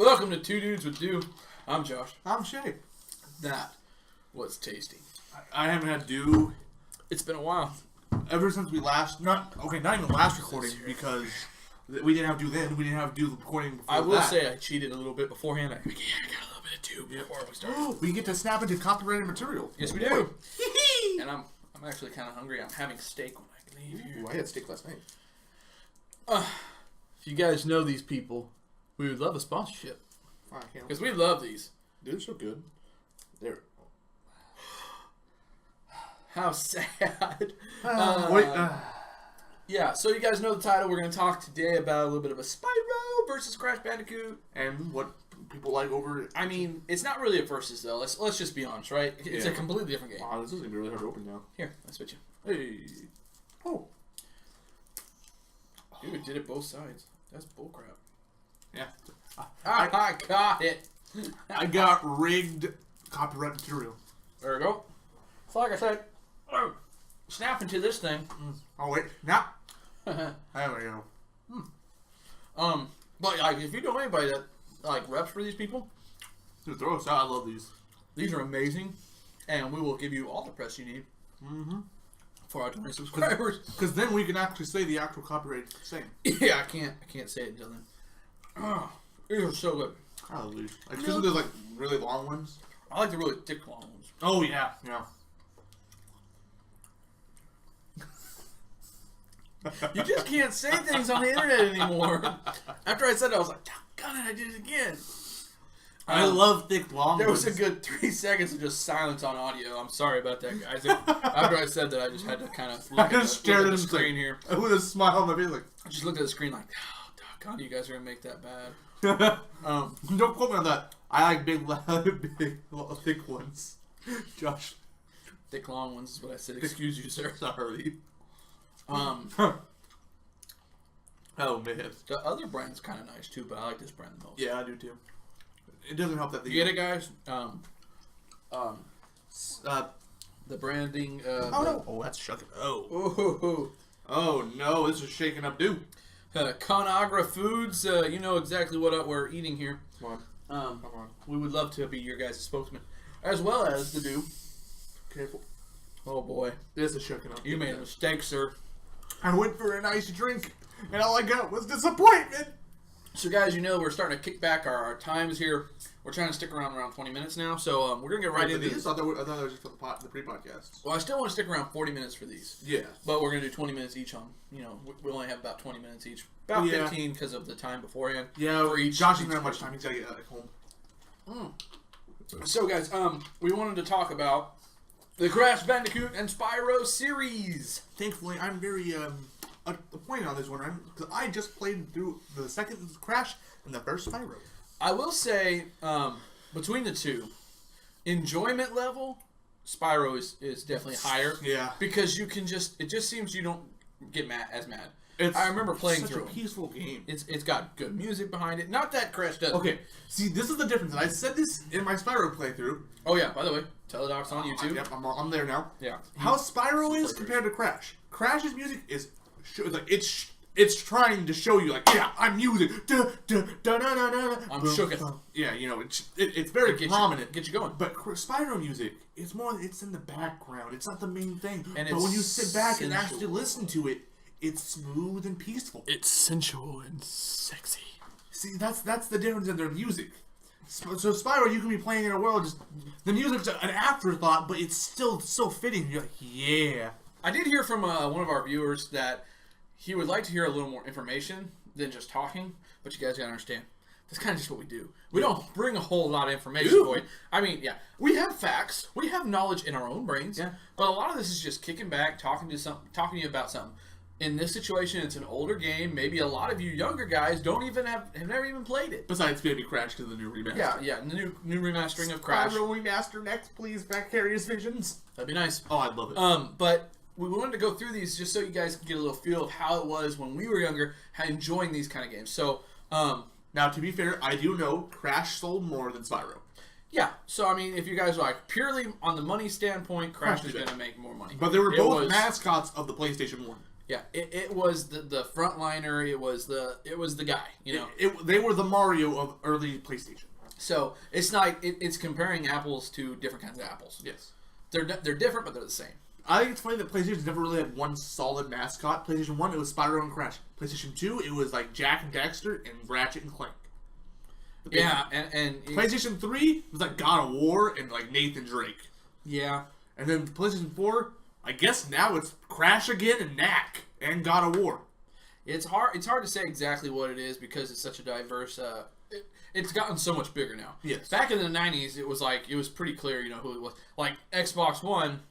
Welcome to Two Dudes with Dew. I'm Josh. I'm Shae. That was tasty. I haven't had Dew It's been a while. ever since we last, not even last recording, because we didn't have Dew then. We didn't have Dew the recording before I will that. say I cheated a little bit beforehand. I got a little bit of Dew before we started. We get to snap into copyrighted material. Yes, we do. And I'm actually kind of hungry. I'm having steak when I leave here. Ooh, I had steak last night. If you guys know these people, we would love a sponsorship. Because we love these. Dude, they're so good. They're... How sad. Wait, Yeah, so you guys know the title. We're going to talk today about a little bit of a Spyro versus Crash Bandicoot. and what people like over... I mean, it's not really a versus, though. Let's just be honest, right? It's a completely different game. Wow, this is going to be really hard to open now. Here, let's switch you. Hey. Oh. Dude, did it both sides. That's bullcrap. Yeah. I got it. I got rigged copyright material. There we go. So like I said, snap into this thing. Oh, wait. Now. There we go. But like, if you know anybody that like reps for these people, Dude, throw us out. I love these. these are amazing, and we will give you all the press you need for our 20 subscribers. Because then we can actually say the actual copyright thing. Yeah, I can't say it until then. Oh, these are so good. I love these. Like, especially those like really long ones. I like the really thick long ones. Oh yeah, yeah. You just can't say things on the internet anymore. After I said it, I was like, God, I did it again. I love thick long There was ones. a good 3 seconds of just silence on audio. I'm sorry about that, guys. After I said that, I just had to kind of look at the screen here. with a smile on my face, like, I just looked at the screen like, oh, God, you guys are going to make that bad. don't quote me on that. I like big, thick ones. Josh, Thick, long ones is what I said. Excuse you, sir. sorry. Oh, man. The other brand's kind of nice, too, but I like this brand the most. Yeah, I do too. It doesn't help that You get it, guys? The branding. no! Oh, that's shucking. Oh. Oh no! This is shaking up Dew. Conagra Foods, you know exactly what we're eating here. Come on. We would love to be your guys' spokesman, as well as the Dew. Careful. Oh boy, This is shaking up. you made a mistake, sir. I went for a nice drink, and all I got was disappointment. So guys, you know we're starting to kick back our times here. We're trying to stick around 20 minutes now, so we're gonna get right into these. this. I thought that was just the pre-podcast. Well, I still want to stick around 40 minutes for these. Yeah. But we're gonna do 20 minutes each on. You know, we only have about 20 minutes each. About 15 because of the time beforehand. Yeah. For each. Josh doesn't have much time. He's gotta get out of home. So guys, we wanted to talk about the Crash Bandicoot and Spyro series. Thankfully, I'm very appointed on this one, because I just played through the second Crash and the first Spyro. I will say, between the two, enjoyment level, Spyro is definitely higher. Yeah. Because you can it just seems you don't get mad. It's I remember playing such through a peaceful game. It's got good music behind it. Not that Crash does. Okay, see, this is the difference. And I said this in my Spyro playthrough. Oh yeah, by the way, Teledoc's on YouTube. Yep, I'm there now. Yeah. How Spyro is compared to Crash. Crash's music is like it's trying to show you, like, yeah, I'm music. I'm shooketh. Yeah, you know, it's very prominent. Get you going. But Spyro music, it's in the background. It's not the main thing. And but when you it's sit back and actually sensual. listen to it, it's smooth and peaceful. It's sensual and sexy. See, that's the difference in their music. So Spyro, you can be playing in a world, just the music's an afterthought, but it's still so fitting. You're like, yeah. I did hear from one of our viewers that he would like to hear a little more information than just talking, but you guys gotta understand, that's kind of just what we do. We don't bring a whole lot of information for you. I mean, yeah, we have facts, we have knowledge in our own brains, but a lot of this is just kicking back, talking to you about something. In this situation, it's an older game. Maybe a lot of you younger guys have never even played it. Besides Baby Crash to the new remaster. Yeah, new remastering of Crash. Spyro remaster next, please. Vicarious Visions. That'd be nice. Oh, I'd love it. But we wanted to go through these just so you guys can get a little feel of how it was when we were younger, enjoying these kind of games. So, now, to be fair, I do know Crash sold more than Spyro. yeah. So, I mean, if you guys are like purely on the money standpoint, Crash is going to make more money. But they were both mascots of the PlayStation 1. Yeah, it was the frontliner. It was the guy. You know, They were the Mario of early PlayStation. So it's not. It's comparing apples to different kinds of apples. Yes. They're different, but they're the same. I think it's funny that PlayStation never really had one solid mascot. PlayStation 1, it was Spyro and Crash. PlayStation 2, it was like Jack and Daxter and Ratchet and Clank. Yeah, and PlayStation 3 was like God of War and like Nathan Drake. Yeah. And then PlayStation 4, I guess now it's Crash again and Knack and God of War. It's hard to say exactly what it is because it's such a diverse. It's gotten so much bigger now. Yes. Back in the 90s, it was pretty clear, you know, who it was. Like Xbox One.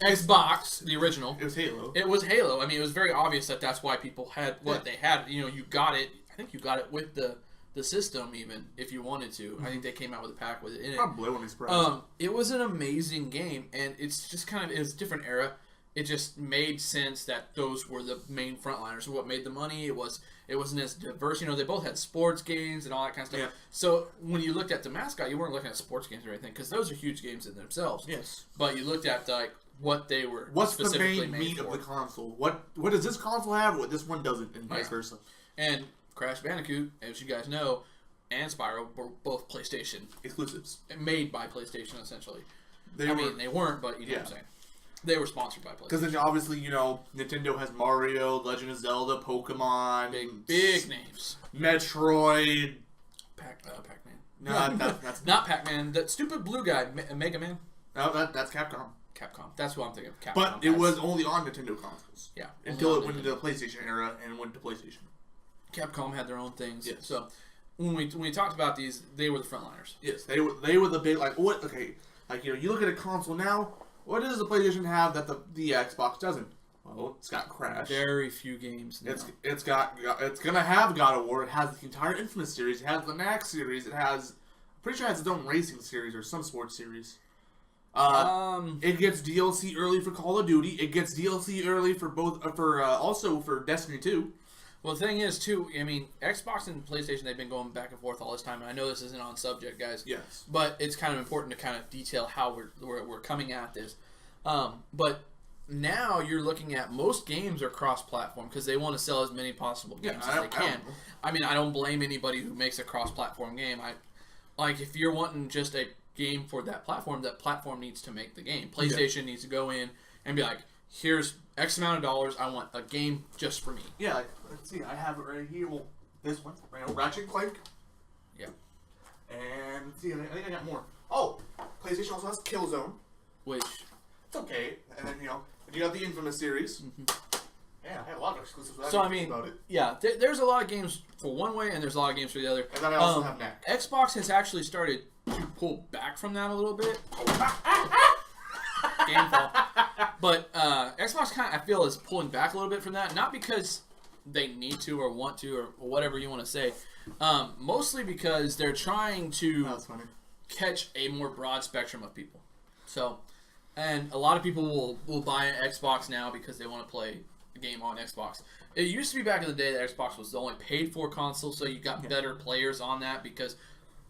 Xbox, the original. It was Halo. It was Halo. I mean, it was very obvious that that's why people had what they had. You know, you got it. I think you got it with the system, even if you wanted to. Mm-hmm. I think they came out with a pack with it in it. Probably wouldn't be surprised. It was an amazing game, and it's just kind of it was a different era. It just made sense that those were the main frontliners. What made the money? It wasn't as diverse. You know, they both had sports games and all that kind of stuff. Yeah. So when you looked at the mascot, you weren't looking at sports games or anything because those are huge games in themselves. Yes. But you looked at like what they were. What's specifically the main meat for. of the console? What does this console have? What this one doesn't, and vice versa. And Crash Bandicoot, as you guys know, and Spyro were both PlayStation exclusives, made by PlayStation essentially. They weren't, but you know what I'm saying. They were sponsored by PlayStation. Because then obviously, you know, Nintendo has Mario, Legend of Zelda, Pokemon. Big names. Metroid. Pac-Man. No, that's not Pac-Man. That stupid blue guy, Mega Man. No, that's Capcom. Capcom. That's what I'm thinking of. Capcom. But it was only on Nintendo consoles. Yeah. Until it went into the PlayStation era and went to PlayStation. Capcom had their own things. Yes. So when we talked about these, they were the frontliners. Yes, they were the big, like, what, okay, like, you know, you look at a console now, what does the PlayStation have that the Xbox doesn't? Well, it's got Crash. Very few games now. It's gonna have God of War. It has the entire Infamous series. It has the Knack series. It has, I'm pretty sure it has its own racing series or some sports series. It gets DLC early for Call of Duty. It gets DLC early for also for Destiny 2. Well, the thing is, too, I mean, Xbox and PlayStation, they've been going back and forth all this time, and I know this isn't on subject, guys. Yes. But it's kind of important to kind of detail how we're coming at this. But now you're looking at most games are cross-platform because they want to sell as many possible games as they can. I mean, I don't blame anybody who makes a cross-platform game. Like, if you're wanting just a game for that platform needs to make the game. PlayStation needs to go in and be like, here's X amount of dollars. I want a game just for me. Yeah, like, let's see. I have it right here. Well, this one, right now, Ratchet and Clank. Yeah. And let's see, I think I got more. Oh, PlayStation also has Killzone. Which it's okay. And then you got the Infamous series. Mm-hmm. Yeah, I had a lot of exclusives. So I mean, about it. Yeah, there's a lot of games for one way, and there's a lot of games for the other. And then I also have Knack. Xbox has actually started to pull back from that a little bit. Game fault. But Xbox kind of, I feel, is pulling back a little bit from that. Not because they need to or want to or whatever you want to say. Mostly because they're trying to catch a more broad spectrum of people. So, and a lot of people will buy an Xbox now because they want to play a game on Xbox. It used to be back in the day that Xbox was the only paid-for console, so you got better players on that because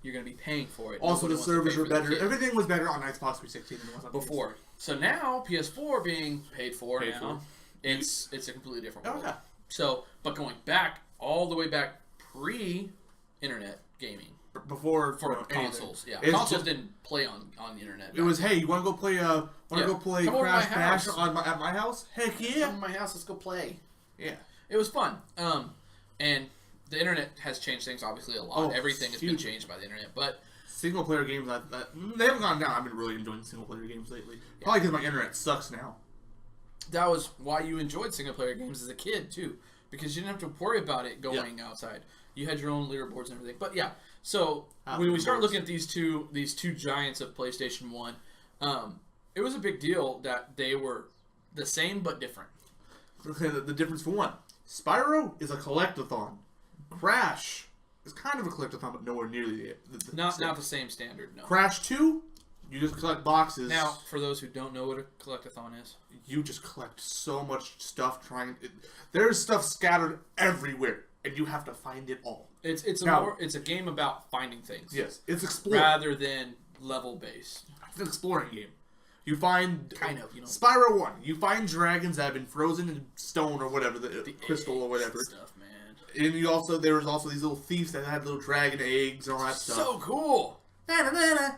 you're going to be paying for it. Also, the servers were better. Everything was better on Xbox 360 than it was on before. So now, PS4 being paid for now, it's a completely different world. Okay. So, but going back, all the way back pre-internet gaming. Before for consoles, consoles didn't play on the internet. It was, hey, you want to go play? Go play Crash Bash at my house? Heck yeah! Come to my house, let's go play. Yeah, it was fun. And the internet has changed things obviously a lot. Everything has been changed by the internet, but single player games they haven't gone down. I've been really enjoying single player games lately. Probably because my internet sucks now. That was why you enjoyed single player games as a kid too, because you didn't have to worry about it going outside. You had your own leaderboards and everything. But yeah, so when we start looking at these two giants of PlayStation 1, it was a big deal that they were the same but different. Okay, the difference for one, Spyro is a collectathon. Crash is kind of a collectathon, but nowhere nearly not the same standard. No. Crash 2, you just collect boxes. Now, for those who don't know what a collectathon is, you just collect so much stuff. There's stuff scattered everywhere, and you have to find it all. It's a game about finding things. Yes, it's exploring rather than level based. It's an exploring game. You find Spyro 1. You find dragons that have been frozen in stone or whatever, the crystal or whatever. Stuff, man. And there was also these little thieves that had little dragon eggs and all that stuff. So cool. I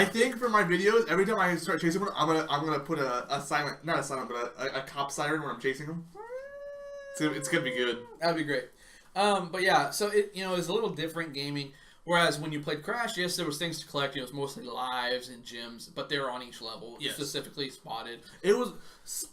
think for my videos, every time I start chasing one, I'm gonna put a silent, not a silent, but a cop siren when I'm chasing them. So it's gonna be good. That'd be great. But yeah, so it's a little different gaming. Whereas when you played Crash, yes, there was things to collect. It was mostly lives and gems, but they were on each level, specifically spotted.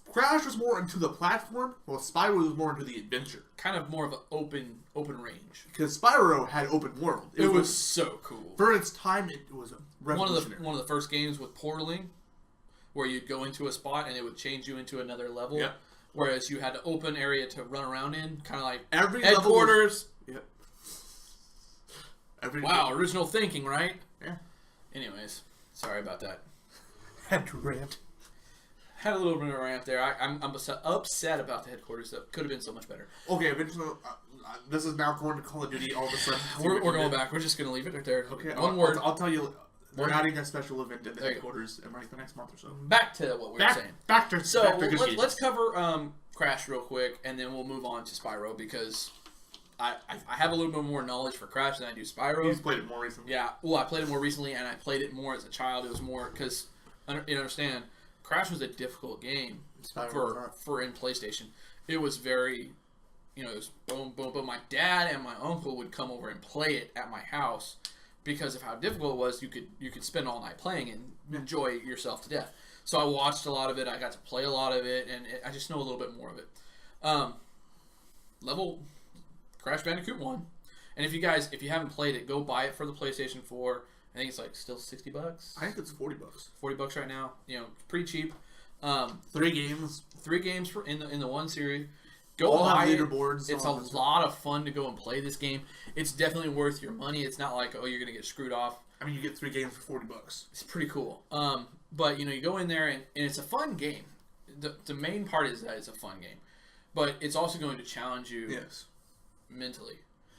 Crash was more into the platform, while Spyro was more into the adventure. Kind of more of an open range. Because Spyro had open world. It was so cool. For its time, it was revolutionary. One of the first games with portaling, where you'd go into a spot and it would change you into another level. Yeah. Whereas you had an open area to run around in, kind of like every headquarters. Wow, original thinking, right? Yeah. Anyways, sorry about that. Had to rant. Had a little bit of a rant there. I'm upset about the headquarters. That could have been so much better. Okay, eventually, this is now going to Call of Duty all of a sudden. We're going back. We're just going to leave it right there. Okay, One word. I'll tell you. We're adding a special event at the headquarters in like the next month or so. Back to what we were saying. Back to let's cover Crash real quick, and then we'll move on to Spyro, because I have a little bit more knowledge for Crash than I do Spyro. You've played it more recently. Yeah, well, I played it more recently, and I played it more as a child. It was more, because, you understand, Crash was a difficult game for in PlayStation. It was very, it was boom, boom, but my dad and my uncle would come over and play it at my house because of how difficult it was. You could spend all night playing and enjoy yourself to death. So I watched a lot of it. I got to play a lot of it, and I just know a little bit more of it. Crash Bandicoot 1. And if you haven't played it, go buy it for the PlayStation 4. I think it's like still $60. I think it's $40. $40 right now. Pretty cheap. 3 games. 3 games for in the one series. Go buy it. Leaderboards. It's a lot of fun to go and play this game. It's definitely worth your money. It's not like, you're gonna get screwed off. I mean, you get 3 games for $40. It's pretty cool. But you go in there and it's a fun game. The main part is that it's a fun game, but it's also going to challenge you. Yes. Mentally,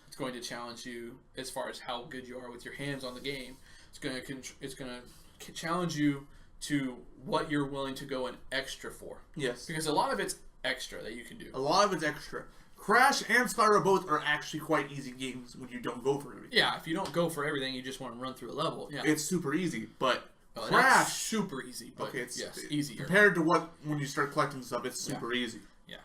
it's going to challenge you as far as how good you are with your hands on the game. It's going to challenge you to what you're willing to go an extra for. Yes. Because a lot of it's extra that you can do. A lot of it's extra. Crash and Spyro both are actually quite easy games when you don't go for everything. Yeah, if you don't go for everything, you just want to run through a level. Yeah. It's super easy, but Crash super easy. But it's easier compared to when you start collecting stuff. It's super easy. Yeah.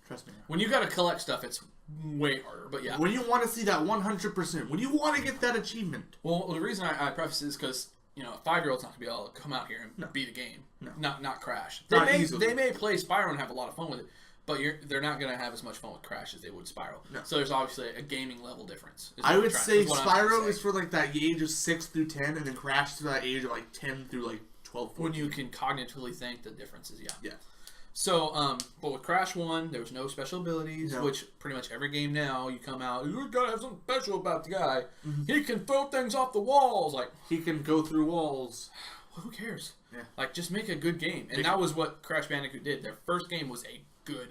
Trust me. When you got to collect stuff, it's way harder, but yeah. When you want to see that 100%, when you want to get that achievement. Well, the reason I preface this is because, a 5-year-old's not going to be able to come out here and beat a game. No. Not Crash. Easily. They may play Spyro and have a lot of fun with it, but they're not going to have as much fun with Crash as they would Spyro. No. So there's obviously a gaming level difference. I would say Spyro is for like that age of 6 through 10, and then Crash is for that age of like 10 through like 12, 14. When you can cognitively think the differences, yeah. Yeah. So, but with Crash 1, there was no special abilities, which pretty much every game now, you come out, you gotta have something special about the guy. Mm-hmm. He can throw things off the walls. Like, he can go through walls. Well, who cares? Yeah. Like, just make a good game. And that was what Crash Bandicoot did. Their first game was a good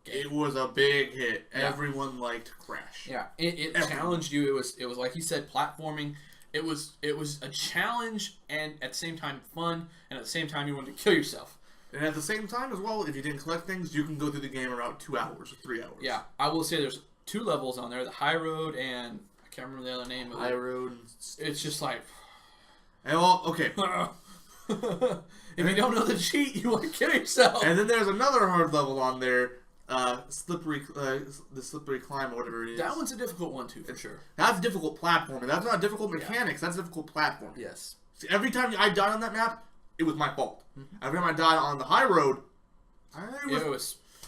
game. It was a big hit. Yeah. Everyone liked Crash. Yeah. It challenged you. It was like he said, platforming. It was a challenge, and at the same time fun, and at the same time you wanted to kill yourself. And at the same time as well, if you didn't collect things, you can go through the game in about 2 hours or 3 hours. Yeah, I will say there's 2 levels on there: the high road and I can't remember the other name. High road. It's just like, and well, okay. If you don't know the cheat, you want to kill yourself. And then there's another hard level on there, the slippery climb or whatever it is. That one's a difficult one too, for sure. That's difficult platforming. That's not difficult mechanics. That's difficult platforming. Yes. See, every time I died on that map, it was my fault. Mm-hmm. Every time I died on the high road,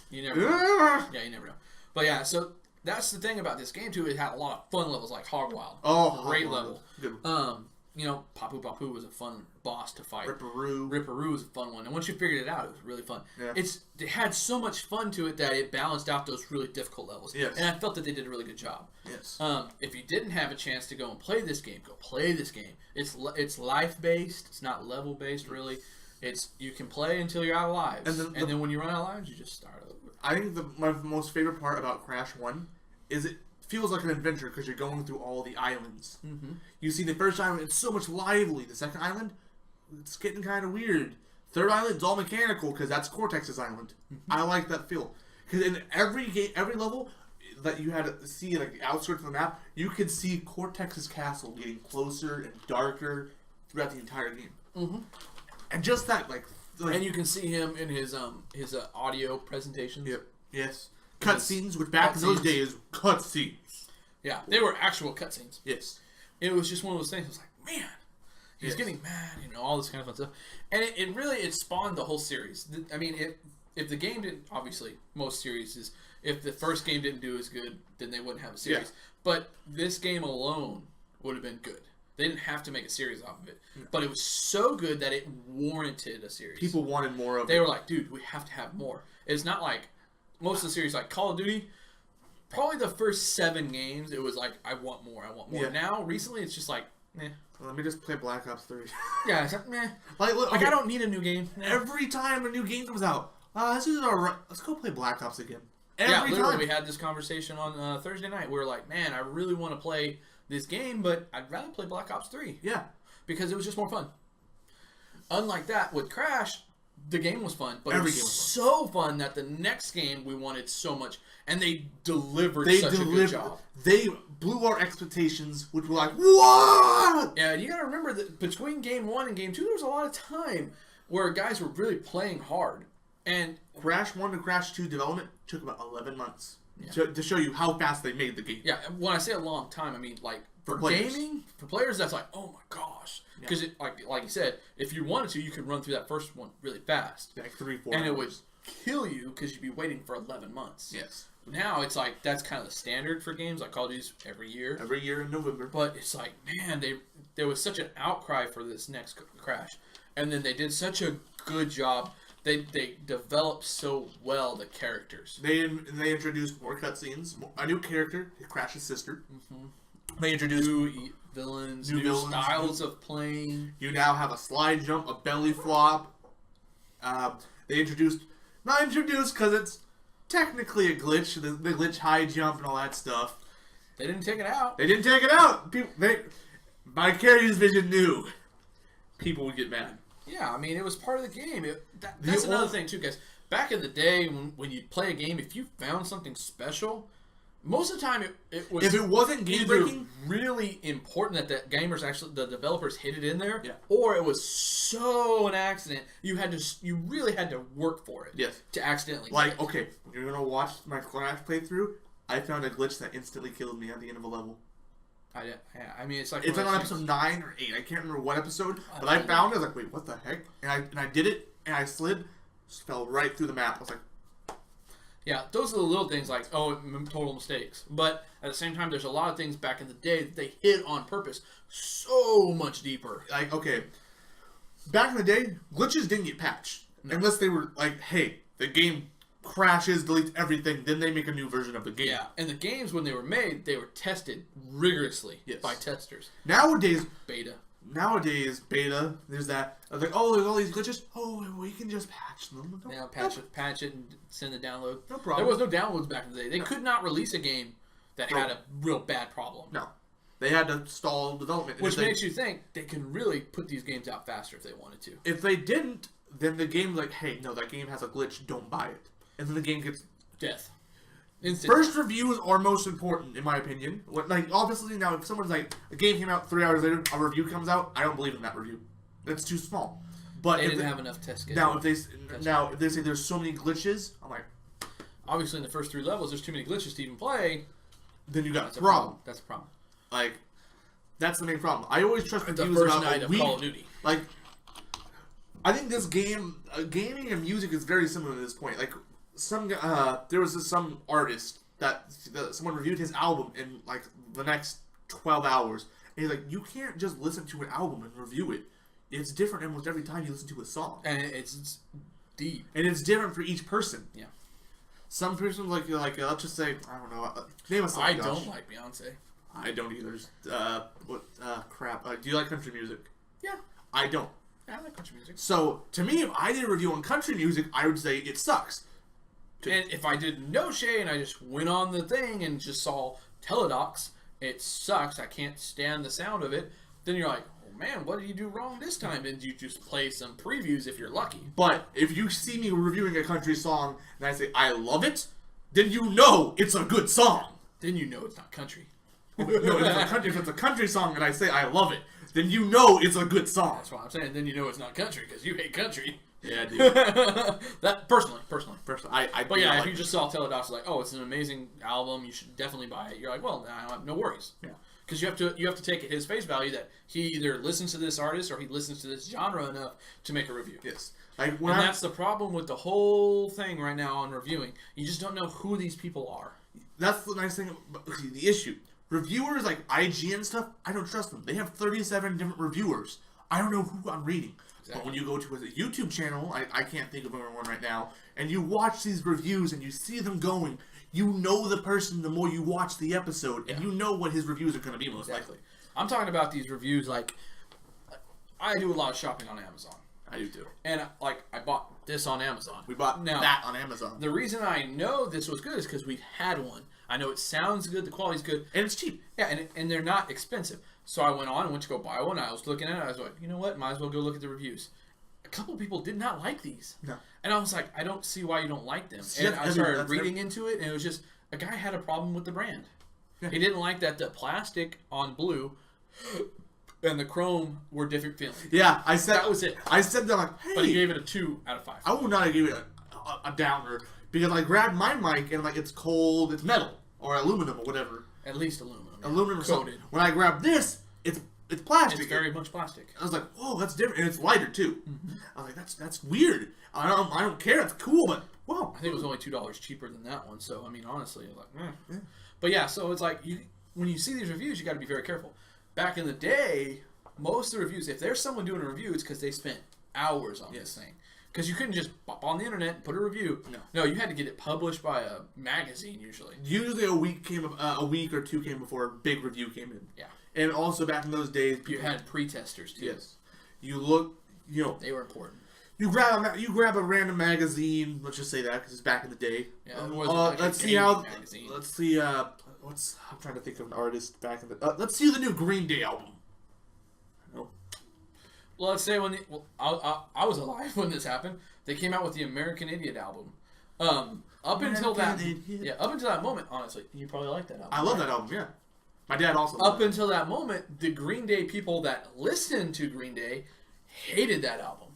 you never know. Yeah, you never know. But yeah, so that's the thing about this game too. It had a lot of fun levels like Hog Wild. Oh, great level. Good. Papu Papu was a fun boss to fight. Ripperoo was a fun one, and once you figured it out, it was really fun. Yeah. It had so much fun to it that it balanced out those really difficult levels. Yes. And I felt that they did a really good job. Yes. If you didn't have a chance to go and play this game, go play this game. It's life based. It's not level based really. You can play until you're out of lives, and then when you run out of lives, you just start over. I think my most favorite part about Crash 1 is it feels like an adventure because you're going through all the islands. Mm-hmm. You see the first island, it's so much lively. The second island, it's getting kind of weird. Third Island's all mechanical because that's Cortex's island. Mm-hmm. I like that feel. Because in every game, every level that you had to see, like the outskirts of the map, you could see Cortex's castle getting closer and darker throughout the entire game. Mm-hmm. And just that, like, and you can see him in his audio presentations. Yep. Yes. Cutscenes, which back in those days, cutscenes. Yeah, they were actual cutscenes. Yes. It was just one of those things. I was like, man, he's getting mad, all this kind of fun stuff. And it really spawned the whole series. I mean, if the game didn't, obviously, most series if the first game didn't do as good, then they wouldn't have a series. Yeah. But this game alone would have been good. They didn't have to make a series off of it. No. But it was so good that it warranted a series. People wanted more of it. They were like, dude, we have to have more. It's not like most of the series, like Call of Duty, probably the first 7 games, it was like, I want more. Yeah. Now, recently, it's just like, meh. Let me just play Black Ops 3. Yeah, it's like, meh. Look, I don't need a new game. Every time a new game comes out, let's go play Black Ops again. Every time. We had this conversation on Thursday night. We were like, man, I really want to play this game, but I'd rather play Black Ops 3. Yeah. Because it was just more fun. Unlike that, with Crash, the game was fun, but it was so fun that the next game we wanted so much, and they delivered a good job. They blew our expectations, which were like, what? Yeah, you gotta remember that between Game 1 and Game 2, there was a lot of time where guys were really playing hard. And Crash 1 to Crash 2 development took about 11 months to show you how fast they made the game. Yeah, when I say a long time, I mean like for gaming, for players, that's like, oh my gosh. Because like you said, if you wanted to, you could run through that first one really fast. Like 3-4 and hours. It would kill you because you'd be waiting for 11 months. Yes. Now it's like that's kind of the standard for games. Like Call of Duty's every year. Every year in November. But it's like, man, there was such an outcry for this next Crash, and then they did such a good job. They developed so well the characters. They introduced more cutscenes, a new character, Crash's sister. Mm-hmm. They introduced new villains, new styles of playing. You now have a slide jump, a belly flop. They not introduced because it's technically a glitch, the glitch high jump and all that stuff. They didn't take it out. Vicarious Vision knew people would get mad. Yeah, I mean, it was part of the game. That's another thing, too, guys. Back in the day, when you'd play a game, if you found something special, most of the time it was... If it wasn't game-breaking... really important that the developers hid it in there, yeah. Or it was so an accident, you really had to work for it. Yes. To accidentally... Like, okay, when you're going to watch my Crash playthrough, I found a glitch that instantly killed me at the end of a level. I mean, it's like... It's on episode 9 or 8. I can't remember what episode. But I found it. I was like, wait, what the heck? And I did it, and I slid, just fell right through the map. I was like... Yeah, those are the little things like, total mistakes. But at the same time, there's a lot of things back in the day that they hid on purpose so much deeper. Like, okay, back in the day, glitches didn't get patched. No. Unless they were like, hey, the game crashes, deletes everything, then they make a new version of the game. Yeah, and the games, when they were made, they were tested rigorously by testers. Nowadays, beta, there's that. Like, oh, there's all these glitches. Oh, we can just patch them. Now patch it, and send the download. No problem. There was no downloads back in the day. They could not release a game that had a real bad problem. No. They had to stall development. Which makes you think they can really put these games out faster if they wanted to. If they didn't, then the game's like, hey, no, that game has a glitch, don't buy it. And then the game gets... death. Instant. First reviews are most important, in my opinion. Like, obviously, now, if someone's like, a game came out 3 hours later, a review comes out, I don't believe in that review. That's too small. But they didn't have enough test cases. Now, if they say there's so many glitches, I'm like... Obviously, in the first 3 levels, there's too many glitches to even play. Then you got a problem. That's a problem. Like, that's the main problem. I always trust reviews the first about night of Call of Duty. Like, I think this game, gaming and music is very similar to this point. Like, there was some artist that someone reviewed his album in like the next 12 hours, and he's like, you can't just listen to an album and review it. It's different almost every time you listen to a song, and it's deep, and it's different for each person. Yeah, some person like let's just say, I don't know, name a song. I don't like Beyonce. I don't either. Crap. Do you like country music? Yeah, I don't. Yeah, I like country music. So to me, if I did a review on country music, I would say it sucks. And if I didn't know Shae and I just went on the thing and just saw Teledocs, it sucks, I can't stand the sound of it, then you're like, oh man, what did you do wrong this time? And you just play some previews if you're lucky. But if you see me reviewing a country song and I say I love it, then you know it's a good song. Then you know it's not country. No, if it's a country song and I say I love it, then you know it's a good song. That's what I'm saying. Then you know it's not country because you hate country. Yeah, dude. That personally. But yeah, if you just saw Teledocs like, oh, it's an amazing album, you should definitely buy it. You're like, well, no worries. Yeah. Because you have to take it his face value that he either listens to this artist or he listens to this genre enough to make a review. Yes. That's the problem with the whole thing right now on reviewing. You just don't know who these people are. That's the nice thing. The issue. Reviewers like IG and stuff, I don't trust them. They have 37 different reviewers. I don't know who I'm reading. Exactly. But when you go to a YouTube channel, I can't think of one right now, and you watch these reviews and you see them going, you know the person the more you watch the episode, and you know what his reviews are going to be most likely. I'm talking about these reviews like, I do a lot of shopping on Amazon. I do too. And like, I bought this on Amazon. We bought that on Amazon. The reason I know this was good is because we had one. I know it sounds good, the quality's good. And it's cheap. Yeah, and they're not expensive. So I went on and went to go buy one. I was looking at it. I was like, you know what? Might as well go look at the reviews. A couple people did not like these. No. And I was like, I don't see why you don't like them. And I started reading into it, and it was just, a guy had a problem with the brand. Yeah. He didn't like that the plastic on blue and the chrome were different feelings. Yeah, I said... That was it. I said that like, hey... But he gave it a 2 out of 5. I would not give it a downer, because I grabbed my mic and like, it's cold, it's metal. Or aluminum or whatever. At least aluminum. Yeah. Aluminum coated. When I grabbed this, it's plastic. It's very much plastic. I was like, whoa, that's different, and it's lighter too. Mm-hmm. I was like, that's weird. I don't care. It's cool, but whoa. I think it was only $2 cheaper than that one. So I mean, honestly, like, Yeah. But yeah, so it's like when you see these reviews, you got to be very careful. Back in the day, most of the reviews, if there's someone doing a review, it's because they spent hours on this thing. Because you couldn't just pop on the internet and put a review. No, you had to get it published by a magazine usually. Usually a week or two came before a big review came in. Yeah. And also back in those days, you had pre-testers too. Yes. You look, they were important. You grab a random magazine. Let's just say that because it's back in the day. Yeah. Let's see magazine. Let's see. I'm trying to think of an artist back in the. Let's see the new Green Day album. Well, let's say I was alive when this happened. They came out with the American Idiot album. Up until that moment, honestly, you probably like that album. I love that album. Yeah, my dad also. Up until that moment, the Green Day people that listened to Green Day hated that album.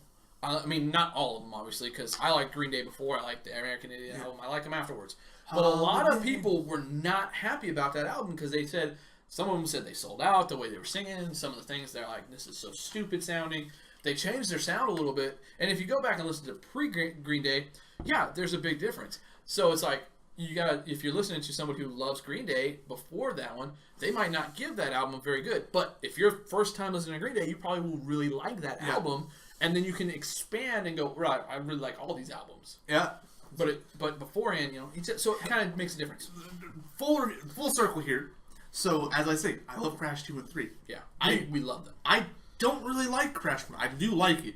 I mean, not all of them, obviously, because I liked Green Day before. I liked the American Idiot album. I liked them afterwards. But a lot of people were not happy about that album because they said. Some of them said they sold out, the way they were singing. Some of the things, they're like, this is so stupid sounding. They changed their sound a little bit. And if you go back and listen to pre-Green Day, yeah, there's a big difference. So it's like, if you're listening to somebody who loves Green Day before that one, they might not give that album very good. But if you're first time listening to Green Day, you probably will really like that album. And then you can expand and go, right, I really like all these albums. Yeah. But beforehand, so it kind of makes a difference. Full circle here. So, as I say, I love Crash 2 and 3. Yeah, we love them. I don't really like Crash 1. I do like it.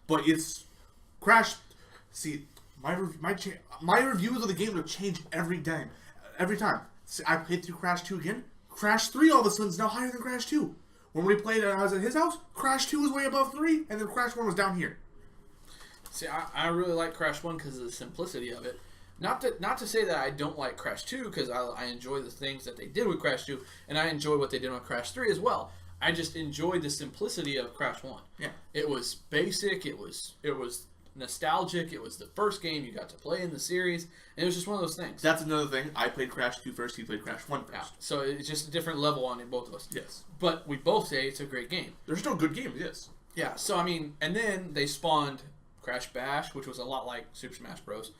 But it's... Crash... See, my reviews of the game will change every time. See, I played through Crash 2 again. Crash 3 all of a sudden is now higher than Crash 2. When we played I was at his house, Crash 2 was way above 3, and then Crash 1 was down here. See, I really like Crash 1 because of the simplicity of it. Not to say that I don't like Crash 2, because I enjoy the things that they did with Crash 2, and I enjoy what they did on Crash 3 as well. I just enjoyed the simplicity of Crash 1. Yeah. It was basic, it was nostalgic, it was the first game you got to play in the series, and it was just one of those things. That's another thing. I played Crash 2 first, he played Crash 1 first. Yeah. So it's just a different level on both of us. Yes. But we both say it's a great game. They're still good games, yes. Yeah, so I mean, and then they spawned Crash Bash, which was a lot like Super Smash Bros.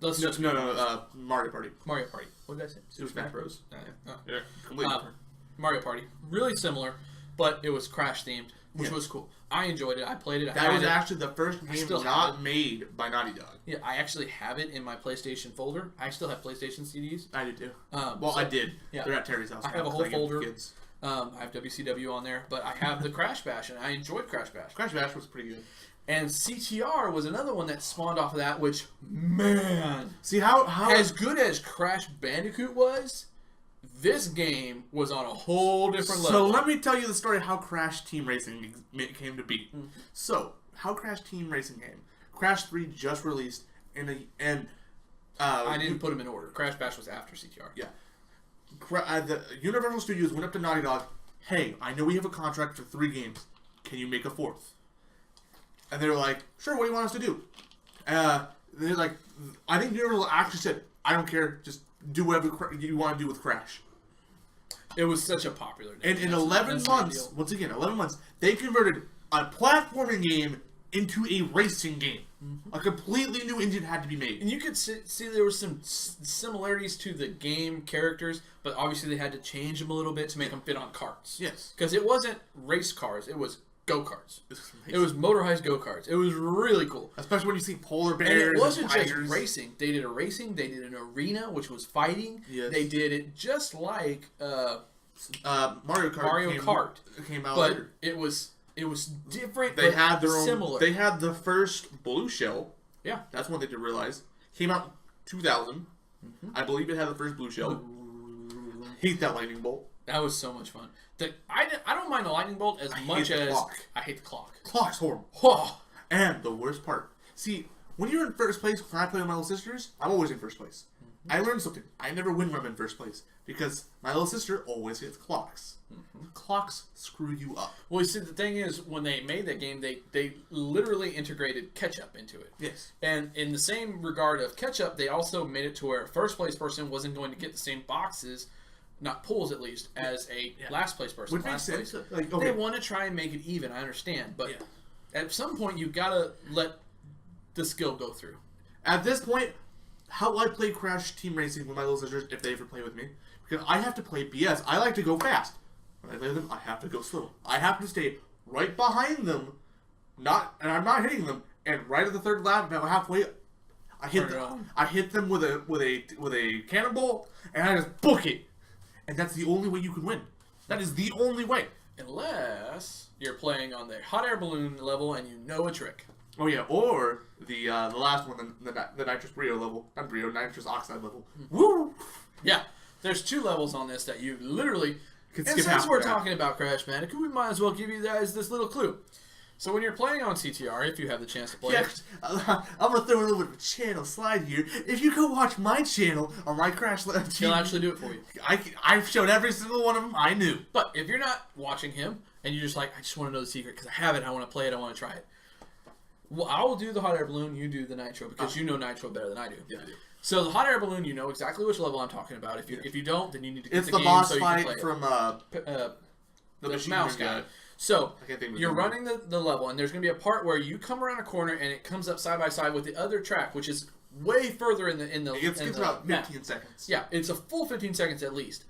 No, Mario Party. Mario Party. What did I say? Super Smash Bros. Yeah, completely. Mario Party. Really similar, but it was Crash themed, which was cool. I enjoyed it. I played it. That was actually the first game not made by Naughty Dog. Yeah, I actually have it in my PlayStation folder. I still have PlayStation CDs. I do too. I did. Yeah. They're at Terry's house. I have a whole folder. I have WCW on there, but I have the Crash Bash, and I enjoyed Crash Bash. Crash Bash was pretty good. And CTR was another one that spawned off of that, which, man. See, how as good as Crash Bandicoot was, This game was on a whole different level. So let me tell you the story of how Crash Team Racing came to be. So, how Crash Team Racing came. Crash 3 just released, I didn't put them in order. Crash Bash was after CTR. Yeah. The Universal Studios went up to Naughty Dog, hey, I know we have a contract for 3 games. Can you make a 4th? And they were like, sure, what do you want us to do? They're like, I think Universal actually said, I don't care, just do whatever you want to do with Crash. It was such a popular game. And in 11 months, once again, 11 months, they converted a platforming game into a racing game. A completely new engine had to be made. And you could see there were some similarities to the game characters, but obviously they had to change them a little bit to make them fit on carts. Yes. Because it wasn't race cars, it was go-karts. It was motorized go-karts. It was really cool. Especially when you see polar bears and it wasn't and just racing. They did a racing, they did an arena, which was fighting. Yes. They did it just like Mario Kart came out but later. It was different. They had their similar. They had the first Blue Shell. Yeah, that's one they did realize. Came out 2000. I believe it had the first Blue Shell. Hate that lightning bolt. That was so much fun. I don't mind the lightning bolt as much as I hate the clock. Clock's horrible. Oh. And the worst part. See, when you're in first place, when I play with my little sisters, I'm always in first place. I learned something. I never win when I'm in first place. Because my little sister always gets clocks. Clocks screw you up. Well, you see, the thing is, when they made that game, they literally integrated ketchup into it. Yes. And in the same regard of ketchup, they also made it to where a first place person wasn't going to get the same boxes, not pulls at least, as a last place person. Which makes sense. Like, They want to try and make it even, I understand. But at some point, you've got to let the skill go through. At this point, how I play Crash Team Racing with my little sisters, if they ever play with me, because I have to play BS. I like to go fast. When I play with them, I have to go slow. I have to stay right behind them, and I'm not hitting them. And right at the third lap, about halfway, I hit them with a cannonball, and I just book it. And that's the only way you can win. That is the only way. Unless you're playing on the hot air balloon level and you know a trick. Oh yeah, or the last one, the nitrous brio level, not brio, nitrous oxide level. Woo! Yeah, there's 2 levels on this that you literally. And since we're talking about Crash Bandicoot, we might as well give you guys this little clue. So when you're playing on CTR, if you have the chance to play it, I'm gonna throw a little bit of a channel slide here. If you go watch my channel on my Crash Lab, he'll actually do it for you. I've showed every single one of them. I knew. But if you're not watching him and you're just like, I just want to know the secret because I have it, I want to play it, I want to try it. Well, I will do the hot air balloon. You do the nitro because you know nitro better than I do. Yeah, I do. So the hot air balloon, you know exactly which level I'm talking about. If you don't, then you need to get it's the game boss so you fight can play from the mouse guy. So you're running the level, and there's going to be a part where you come around a corner, and it comes up side by side with the other track, which is way further in the It's about 15 seconds. Yeah, it's a full 15 seconds at least.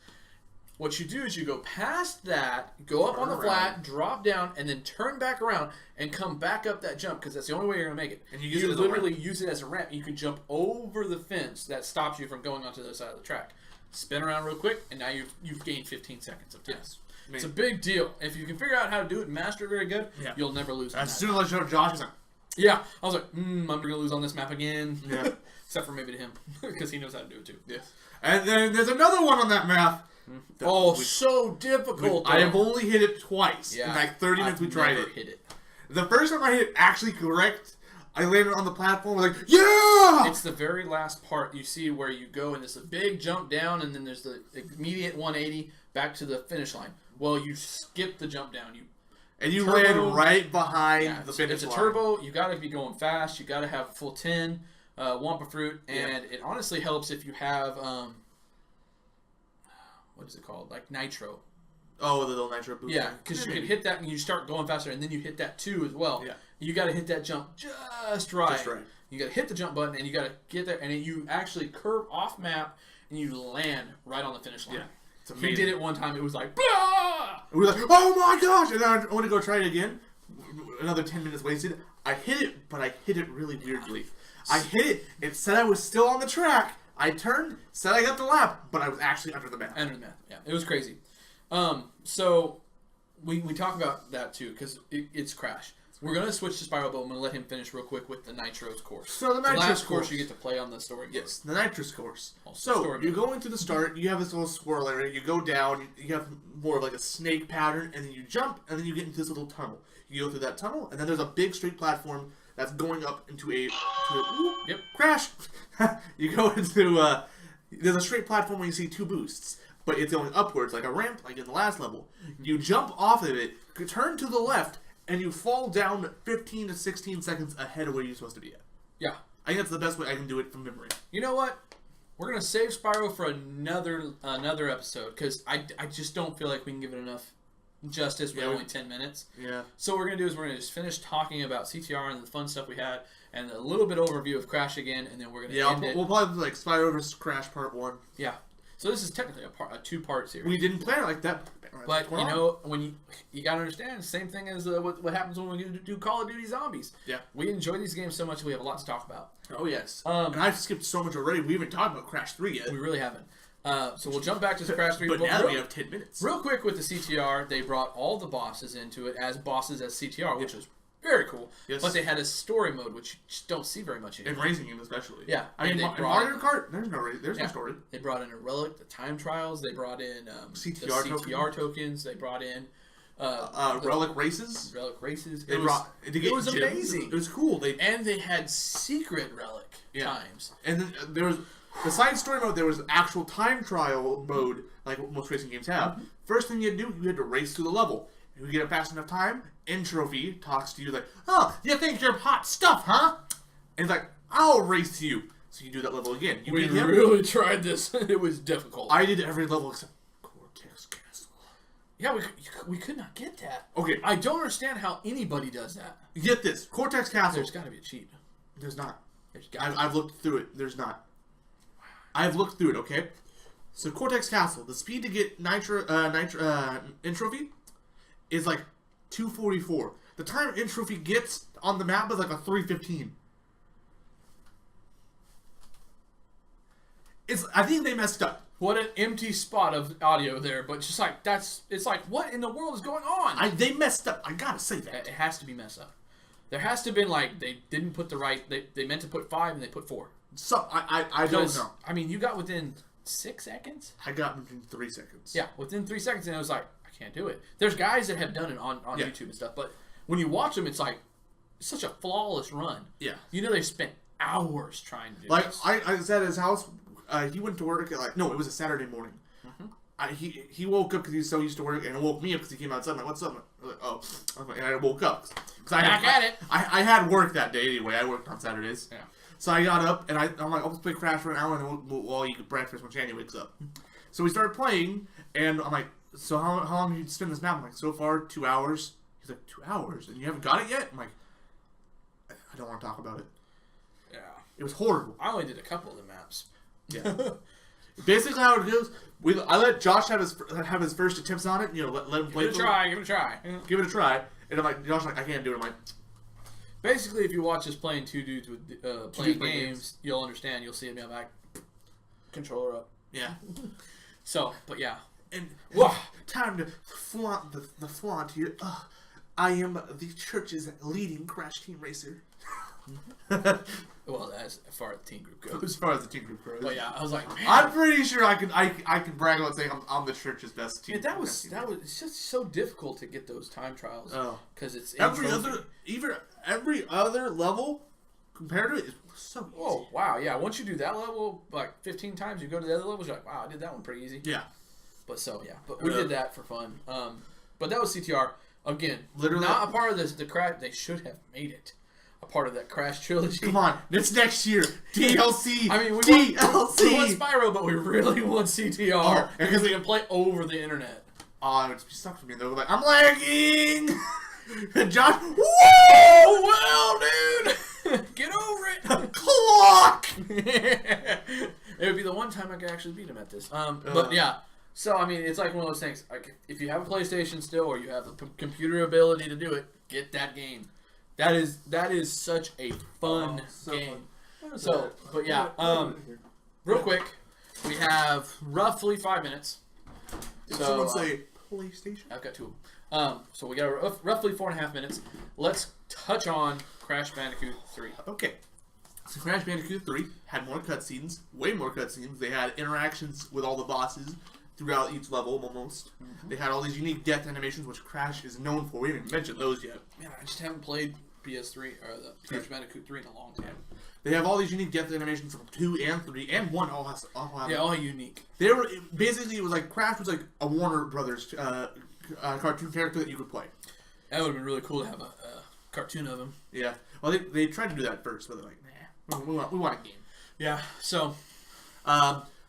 What you do is you go past that, go up on the flat, drop down, and then turn back around and come back up that jump because that's the only way you're going to make it. And you literally use it as a ramp. You can jump over the fence that stops you from going onto the other side of the track. Spin around real quick, and now you've gained 15 seconds of time. Yes. It's a big deal. If you can figure out how to do it and master it very good, you'll never lose. As soon as I showed Josh, I was like, yeah. I was like, I'm going to lose on this map again. Yeah. Except for maybe to him because he knows how to do it too. Yes. And then there's another one on that map. So difficult. I have only hit it twice. Yeah, in like 30 minutes we tried it. Hit it. The first time I hit it actually correct, I landed on the platform. Like, yeah! It's the very last part you see where you go and there's a big jump down and then there's the immediate 180 back to the finish line. Well, you skip the jump down. You land right behind the finish line. It's a turbo. You got to be going fast. You got to have full 10 Wampa fruit, and it honestly helps if you have what is it called? Like nitro. Oh, the little nitro boost. Yeah, because you can hit that and you start going faster, and then you hit that too as well. Yeah. You got to hit that jump just right. Just right. You got to hit the jump button, and you got to get there, and you actually curve off map, and you land right on the finish line. Yeah. He did it one time. It was like, blah! We were like, oh my gosh! And then I want to go try it again. Another 10 minutes wasted. I hit it, but I hit it really weirdly. I hit it. It said I was still on the track. I turned, said I got the lap, but I was actually under the map. Under the map, yeah. It was crazy. So we talk about that too because it's Crash. We're going to switch to Spyro, but I'm going to let him finish real quick with the Nitro's course. So the Nitro's last course you get to play on the story mode. Yes, the Nitro's course. Also So, story you're mode. going to the start, you have this little swirl area, you go down, you have more of like a snake pattern, and then you jump, and then you get into this little tunnel. You go through that tunnel, and then there's a big straight platform that's going up into a Yep. crash. You go into, there's a straight platform where you see 2 boosts, but it's going upwards, like a ramp, like in the last level. You jump off of it, turn to the left, and you fall down 15 to 16 seconds ahead of where you're supposed to be at. Yeah. I think that's the best way I can do it from memory. You know what? We're going to save Spyro for another episode, because I just don't feel like we can give it enough justice with only 10 minutes. Yeah. So what we're going to do is we're going to just finish talking about CTR and the fun stuff we had, and a little bit overview of Crash again, and then we're going to end it. We'll probably do like Spyro vs. Crash Part 1. Yeah. So this is technically a 2-part series. We didn't plan it like that. But, you know, when you got to understand, same thing as what happens when we do Call of Duty Zombies. Yeah. We enjoy these games so much, we have a lot to talk about. Oh, yes. And I've skipped so much already. We haven't talked about Crash 3 yet. We really haven't. So we'll jump back to Crash 3. But now we have 10 minutes. Real quick with the CTR, they brought all the bosses into it as bosses as CTR, which was very cool. Yes. But they had a story mode, which you just don't see very much anymore. In racing games, especially. Yeah. I mean, in Mario Kart, there's no story. They brought in a relic, the time trials. They brought in CTR the CTR tokens. They brought in relic races. Relic races. It was amazing. It was cool. And they had secret relic times. And then there was, besides story mode, there was actual time trial mode, like what most racing games have. Mm-hmm. First thing you do, you had to race through the level. If you get it fast enough time, Entropy talks to you like, "Oh, you think you're hot stuff, huh?" And he's like, "I'll race to you." So you do that level again. You We beat him. really tried this. It was difficult. I did every level except Cortex Castle. Yeah, we could not get that. Okay. I don't understand how anybody does that. Get this. Cortex Castle. There's got to be a cheat. There's not. There's got I've looked through it. There's not. I've looked through it, okay? So Cortex Castle, the speed to get Entropy is like 244. The time Entropy gets on the map is like a 315. I think they messed up. What an empty spot of audio there, but just like it's like, what in the world is going on? They messed up. I gotta say that. It has to be messed up. There has to have been like they didn't put the right. They meant to put 5 and they put 4. So I don't know. I mean, you got within 6 seconds. I got within 3 seconds. Yeah, within 3 seconds, and I was like, I can't do it. There's guys that have done it on YouTube and stuff, but when you watch them, it's like such a flawless run. Yeah. You know, they spent hours trying to do like this. I was at his house. He went to work at it was a Saturday morning. He woke up because he's so used to work, and it woke me up because he came outside. I'm like, "What's up?" I'm like, "Oh," and I woke up because I had work that day anyway. I worked on Saturdays. Yeah. So I got up and I'm like, "I'll play Crash for an hour, and then we'll eat breakfast when Shani wakes up." So we started playing, and I'm like, "So how long did you spend this map?" I'm like, "So far, 2 hours." He's like, 2 hours, and you haven't got it yet? I'm like, I don't want to talk about it. Yeah. It was horrible. I only did a couple of the maps. Yeah. Basically, how it goes, I let Josh have his first attempts on it. You know, let him play. Give it a try. Give it a try. Give it a try. And I'm like, Josh, I can't do it. I'm like, basically, if you watch us playing 2 dudes with playing games, you'll understand. You'll see it. I'm like, controller up. yeah. So, but yeah. And Whoa. time to flaunt the flaunt here. I am the church's leading Crash Team Racer. Well, as far as the team group goes. As far as the team group goes. But yeah, I was like, man. I'm pretty sure I can brag about saying I'm the church's best team. Yeah, that was it's just so difficult to get those time trials. Oh. Because it's every other level compared to it is so easy. Oh wow, yeah. Once you do that level like 15 times, you go to the other levels, you're like, wow, I did that one pretty easy. Yeah. But but we did that for fun. But that was CTR again. Literally not a part of this. The Crash. They should have made it a part of that Crash trilogy. Come on, it's next year. DLC. I mean, we DLC. want Spyro, but we really want CTR because they can play over the internet. Oh, it would be sucks for me though. Like, I'm lagging. And Josh, whoa, well, dude, get over it. Clock. It would be the one time I could actually beat him at this. But yeah. So I mean, it's like one of those things. Like, if you have a PlayStation still, or you have the computer ability to do it, get that game. That is such a fun game. So, but yeah. Real quick, we have roughly 5 minutes. Did someone say PlayStation? I've got 2 of them. So we got roughly 4.5 minutes. Let's touch on Crash Bandicoot 3. Okay. So Crash Bandicoot 3 had more cutscenes, way more cutscenes. They had interactions with all the bosses throughout each level, almost. Mm-hmm. They had all these unique death animations, which Crash is known for. We haven't even mentioned those yet. Man, I just haven't played PS3 or the Crash Bandicoot 3 in a long time. They have all these unique death animations from 2 and 3 and 1 all have all unique. They were basically, it was like Crash was like a Warner Brothers cartoon character that you could play. That would have been really cool to have a cartoon of him. Yeah. Well, they tried to do that first, but they're like, nah, we want a game. Yeah. So,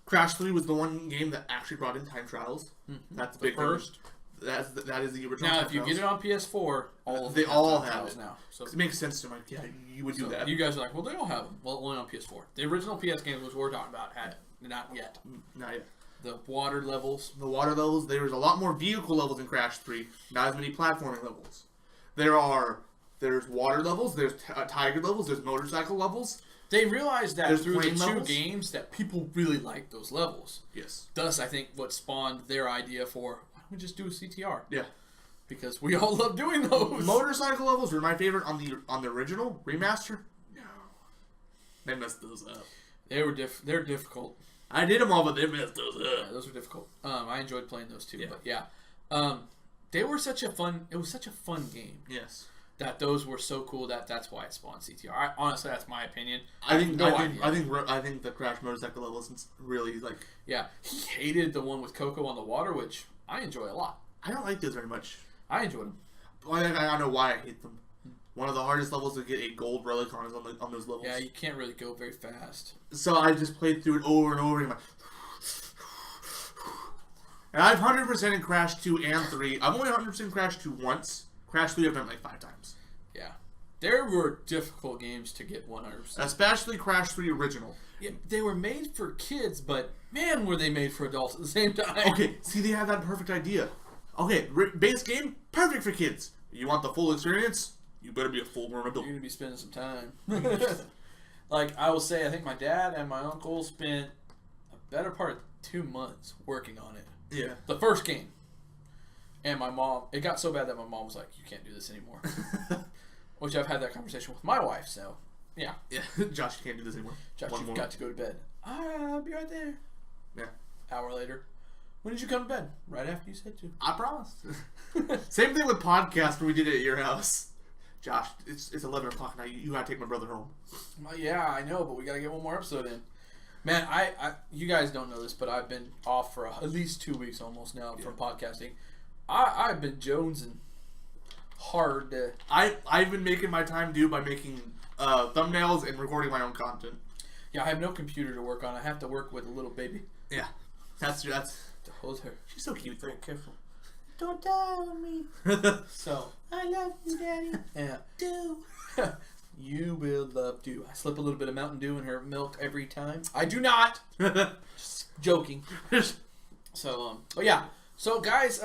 Crash 3 was the one game that actually brought in time trials. Mm-hmm. That's the big first. That is the original. Now, if you get it on PS4, they all have it now. So it makes sense to me. Yeah, you would do that. You guys are like, well, they all have them. Well, only on PS4. The original PS games, which we're talking about, had it. Not yet. Not yet. The water levels. There was a lot more vehicle levels in Crash 3. Not as many platforming levels. There's water levels. There's tiger levels. There's motorcycle levels. They realized that through the levels. 2 games that people really liked those levels. Yes. Thus, I think what spawned their idea for, why don't we just do a CTR? Yeah. Because we all love doing those. Motorcycle levels were my favorite on the original remaster. No. They messed those up. They're difficult. I did them all, but they messed those up. Yeah, those were difficult. I enjoyed playing those too. Yeah. But yeah, they were such a fun. It was such a fun game. Yes. That those were so cool that's why it spawned CTR. Honestly, that's my opinion. I think the Crash motorcycle levels really like. Yeah, he hated the one with Coco on the water, which I enjoy a lot. I don't like those very much. I enjoyed them. I don't know why I hate them. One of the hardest levels to get a gold relic on is on those levels. Yeah, you can't really go very fast. So I just played through it over and over again. And I've 100% in Crash 2 and 3. I've only 100% Crash 2 once. Crash 3 I've done like 5 times. Yeah. There were difficult games to get 100%. Especially Crash 3 Original. Yeah, they were made for kids, but man, were they made for adults at the same time. Okay, see, they have that perfect idea. Okay, base game, perfect for kids. You want the full experience? You better be a full-grown adult. You're going to be spending some time. Like, I will say, I think my dad and my uncle spent a better part of 2 months working on it. Yeah. The first game. And my mom, it got so bad that my mom was like, you can't do this anymore. Which I've had that conversation with my wife, so, yeah. Yeah, Josh, you can't do this anymore. Josh, you've got to go to bed. I'll be right there. Yeah. Hour later. When did you come to bed? Right after you said to. I promise. Same thing with podcast when we did it at your house. Josh, it's 11 o'clock now. You gotta take my brother home. Yeah, I know, but we gotta get one more episode in. Man, you guys don't know this, but I've been off for at least 2 weeks almost now from podcasting. I've been jonesing hard. I've been making my time due by making thumbnails and recording my own content. Yeah, I have no computer to work on. I have to work with a little baby. Yeah, that's to hold her. She's so cute. Very careful. Don't die on me. So I love you, Daddy. Yeah. Do. You will love Dew. I slip a little bit of Mountain Dew in her milk every time. I do not. Just joking. So but yeah. So guys,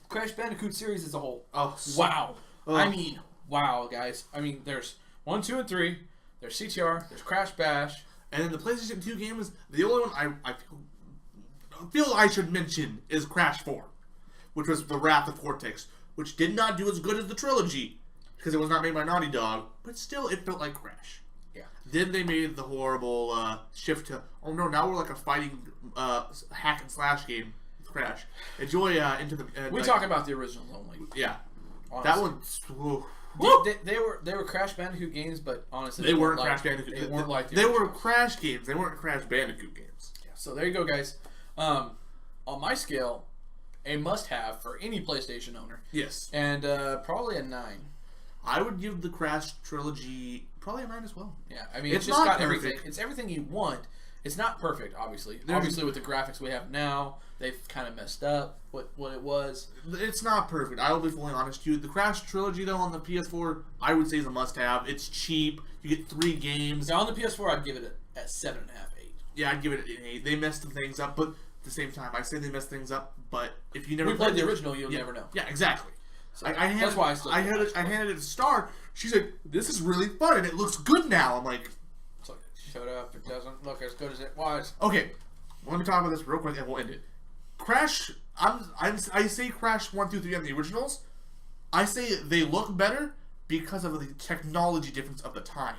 Crash Bandicoot series as a whole. Oh wow. Oh. I mean, wow, guys. I mean, there's 1, 2, and 3. There's CTR. There's Crash Bash. And then the PlayStation 2 game is the only one I feel I should mention is Crash 4, which was The Wrath of Cortex, which did not do as good as the trilogy because it was not made by Naughty Dog, but still it felt like Crash. Yeah. Then they made the horrible shift to, oh no, now we're like a fighting hack and slash game with Crash. Enjoy into the. We're talking about the originals only. Yeah. Honestly. That one. They were Crash Bandicoot games, but honestly they weren't Crash Bandicoot. They weren't like they were Crash games. They weren't Crash Bandicoot games. Yeah, so there you go, guys. On my scale, a must-have for any PlayStation owner. Yes. And probably a 9. I would give the Crash trilogy probably a 9 as well. Yeah, I mean it's just got perfect. Everything. It's everything you want. It's not perfect, obviously. Obviously, with the graphics we have now, they've kind of messed up what it was. It's not perfect. I will be fully honest with you. The Crash trilogy, though, on the PS4, I would say is a must-have. It's cheap. You get 3 games. Now, on the PS4, I'd give it a 7.5, 8. Yeah, I'd give it an 8. They messed some things up, but at the same time, I say they messed things up, but if you never played the original, you'll never know. Yeah, exactly. So that's why I handed it to Star. She's like, "This is really fun and it looks good now." I'm like, "Shut up! It doesn't look as good as it was." Okay, let me talk about this real quick and we'll end it. Crash. I say Crash 1, 2, 3 on the originals, I say they look better because of the technology difference of the time.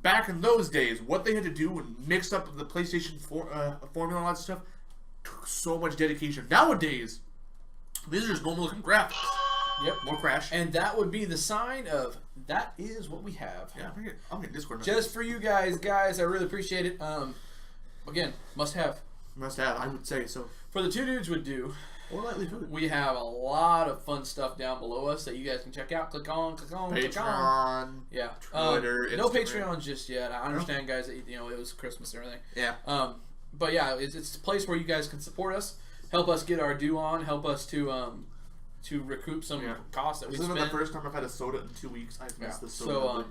Back in those days, what they had to do and mix up the PlayStation formula and all that stuff took so much dedication. Nowadays, these are just normal looking graphics. Yep. More crash. And that would be the sign of that is what we have. Yeah, I'm getting Discord. Just for you guys, I really appreciate it. Again, must have. Must have, I would say so. For the Two Dudes Would Do, or Lightly Food. We have a lot of fun stuff down below us that you guys can check out. Click on. Patreon. Yeah. Twitter. No Patreon just yet. I understand, guys, that it was Christmas and everything. Yeah. But yeah, it's a place where you guys can support us, help us get our due on, help us to recoup some costs that we spent. This is the first time I've had a soda in 2 weeks. I've missed the soda. So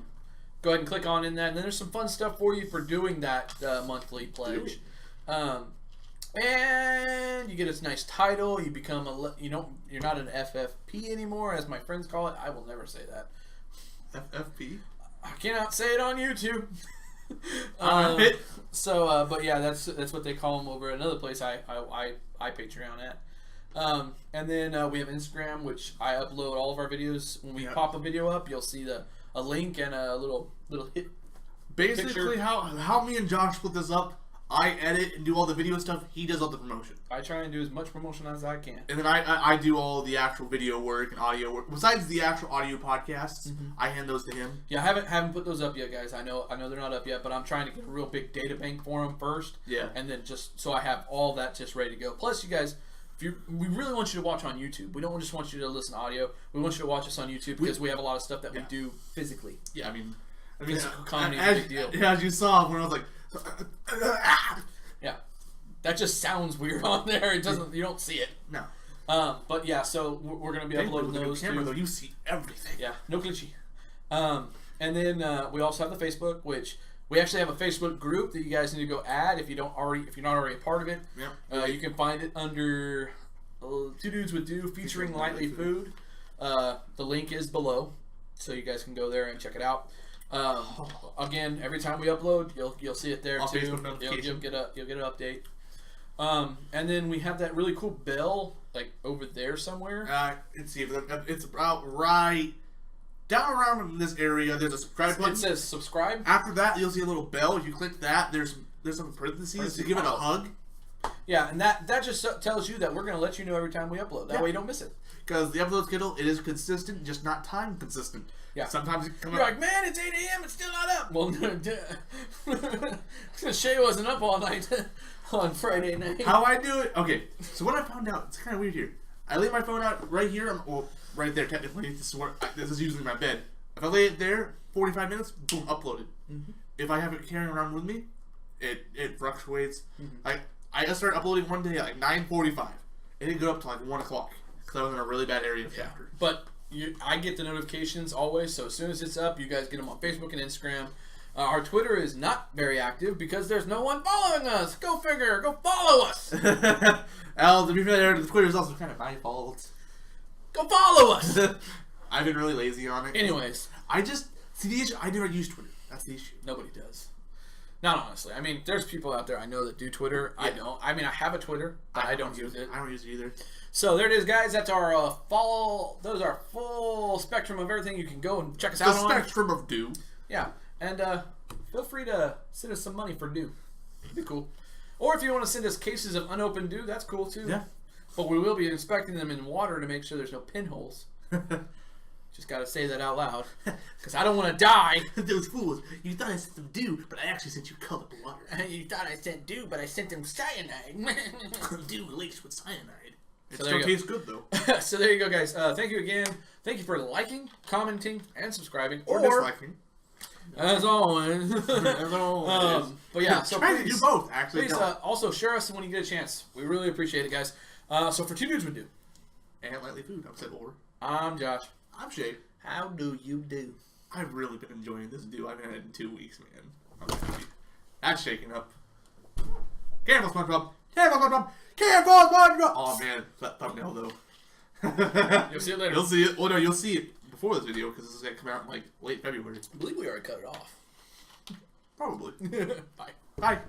go ahead and click on in that, and then there's some fun stuff for you for doing that monthly pledge. And you get a nice title. You become you're not an FFP anymore, as my friends call it. I will never say that. FFP. I cannot say it on YouTube. But yeah, that's what they call them over another place I Patreon at. And then we have Instagram, which I upload all of our videos. When we pop a video up, you'll see a link and a little hit. Basically, picture. how me and Josh put this up. I edit and do all the video stuff. He does all the promotion. I try and do as much promotion as I can. And then I do all the actual video work and audio work. Besides the actual audio podcasts, I hand those to him. Yeah, I haven't put those up yet, guys. I know they're not up yet, but I'm trying to get a real big data bank for them first. Yeah. And then just so I have all that just ready to go. Plus, you guys, we really want you to watch on YouTube. We don't just want you to listen to audio. We want you to watch us on YouTube because we have a lot of stuff that we do physically. Yeah, I mean, physical comedy is a big deal. As you saw when I was like, yeah, that just sounds weird on there. It doesn't. You don't see it. No. But yeah, so we're gonna be uploading those. Camera though, you see everything. Yeah, no glitchy. And then we also have the Facebook, which we actually have a Facebook group that you guys need to go add if you're not already a part of it. Yeah. You can find it under Two Dudes Would Do featuring Lightly Food. The link is below, so you guys can go there and check it out. Again, every time we upload, you'll see it there too. You'll get an update. And then we have that really cool bell like over there somewhere. Let's see, it's about right down around in this area. There's a subscribe button. It says subscribe. After that, you'll see a little bell. If you click that, there's some parentheses to give it a hug. Yeah, and that just tells you that we're gonna let you know every time we upload. That way you don't miss it. Because the upload schedule, it is consistent, just not time consistent. Yeah. Sometimes it comes You're like, man, it's 8 a.m. It's still not up. Well, Shae wasn't up all night on Friday night. How I do it? Okay, so what I found out, it's kind of weird here. I lay my phone out right here. Right there, technically. This is usually my bed. If I lay it there, 45 minutes, boom, uploaded. If I have it carrying around with me, it fluctuates. I just started uploading one day at like 9:45. It didn't go up to like 1 o'clock because I was in a really bad area of chapter. But I get the notifications always, so as soon as it's up, you guys get them on Facebook and Instagram. Our Twitter is not very active because there's no one following us. Go figure. Go follow us. Al, to be fair, the Twitter is also kind of my fault. Go follow us. I've been really lazy on it. Anyways. I never use Twitter. That's the issue. Nobody does. Not honestly. I mean, there's people out there I know that do Twitter. Yeah. I don't. I mean, I have a Twitter, but I don't use it. I don't use it either. So there it is, guys. That's our those are full spectrum of everything. You can go and check us out on. The spectrum of do. Yeah. And feel free to send us some money for do. It'd be cool. Or if you want to send us cases of unopened do, that's cool too. Yeah. But we will be inspecting them in water to make sure there's no pinholes. Just got to say that out loud. Because I don't want to die. Those fools. You thought I sent them dew, but I actually sent you colored water. You thought I sent dew, but I sent them cyanide. Dew laced with cyanide. It So still tastes good, though. So there you go, guys. Thank you again. Thank you for liking, commenting, and subscribing. Or disliking. As always. As always. But yeah, so try to do both, actually. Please also share us when you get a chance. We really appreciate it, guys. So for Two Dudes Would Do. And Lightly Food, I'm said or. I'm Josh. I'm Shae. How do you do? I've really been enjoying this do. I've had it in 2 weeks, man. I'm happy. That's shaking up. Careful, SpongeBob. Careful, SpongeBob. Careful, SpongeBob. Oh, man. That thumbnail, though. You'll see it later. You'll see it. Well, no, you'll see it before this video because this is going to come out in, like, late February. I believe we already cut it off. Probably. Bye. Bye.